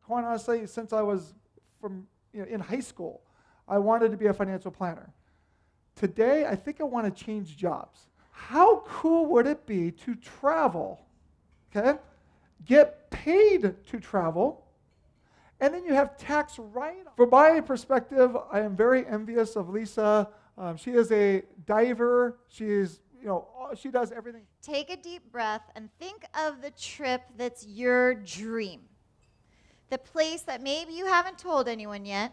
quite honestly, since I was in high school, I wanted to be a financial planner. Today, I think I want to change jobs. How cool would it be to travel, okay? Get paid to travel, and then you have tax write-off. From my perspective, I am very envious of Lisa. She is a diver. She does everything. Take a deep breath and think of the trip that's your dream. The place that maybe you haven't told anyone yet,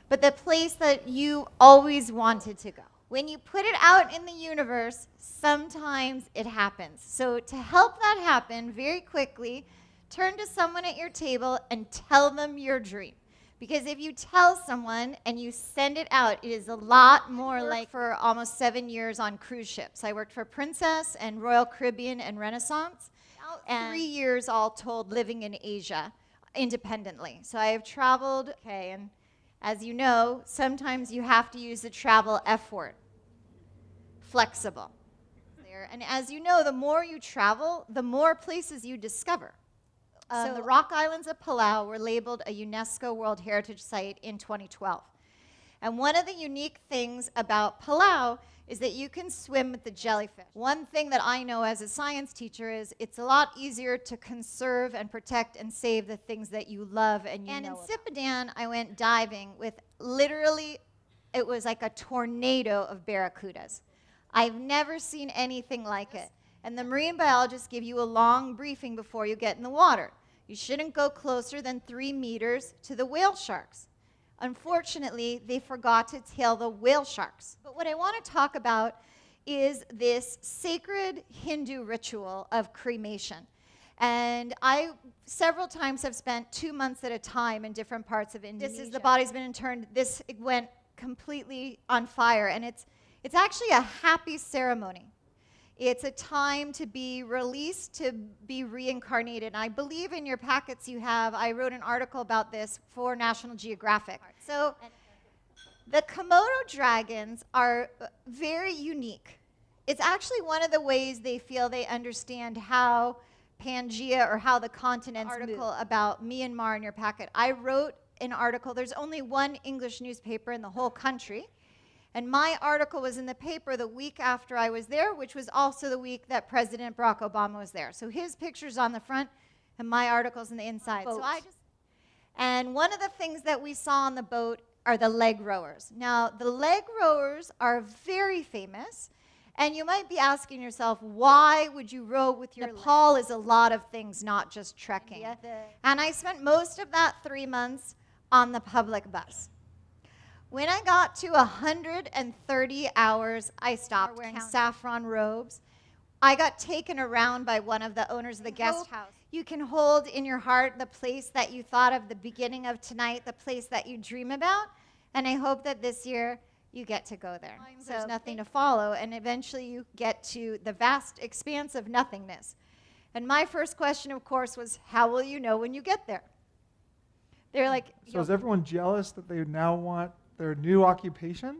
but the place that you always wanted to go. When you put it out in the universe, sometimes it happens. So to help that happen very quickly, turn to someone at your table and tell them your dream. Because if you tell someone and you send it out, it is a lot more like for almost 7 years on cruise ships. I worked for Princess and Royal Caribbean and Renaissance. And 3 years all told living in Asia independently. So I have traveled, and as you know, sometimes you have to use the travel F word, flexible. And as you know, the more you travel, the more places you discover. So the Rock Islands of Palau were labeled a UNESCO World Heritage Site in 2012. And one of the unique things about Palau is that you can swim with the jellyfish. One thing that I know as a science teacher is it's a lot easier to conserve and protect and save the things that you love and you know. And in Sipadan, I went diving with literally, it was like a tornado of barracudas. I've never seen anything like it. And the marine biologists give you a long briefing before you get in the water. You shouldn't go closer than 3 meters to the whale sharks. Unfortunately, they forgot to tell the whale sharks. But what I want to talk about is this sacred Hindu ritual of cremation. And I several times have spent 2 months at a time in different parts of Indonesia. The body's been interned. This went completely on fire. And it's actually a happy ceremony. It's a time to be released, to be reincarnated. And I believe in your packets you have, I wrote an article about this for National Geographic. So the Komodo dragons are very unique. It's actually one of the ways they feel they understand how Pangea or how the continents move. About Myanmar in your packet. I wrote an article. There's only one English newspaper in the whole country. And my article was in the paper the week after I was there, which was also the week that President Barack Obama was there. So his picture's on the front, and my article's on the inside. And one of the things that we saw on the boat are the LegRowers. Now, the LegRowers are very famous, and you might be asking yourself, why would you row with your Nepal is a lot of things, not just trekking. And I spent most of that 3 months on the public bus. When I got to 130 hours, I stopped wearing saffron robes. I got taken around by one of the owners of the guest house. You can hold in your heart the place that you thought of the beginning of tonight, the place that you dream about, and I hope that this year you get to go there. So there's nothing to follow, and eventually you get to the vast expanse of nothingness. And my first question, of course, was, how will you know when you get there? They're like, so is everyone jealous that they now want their new occupation?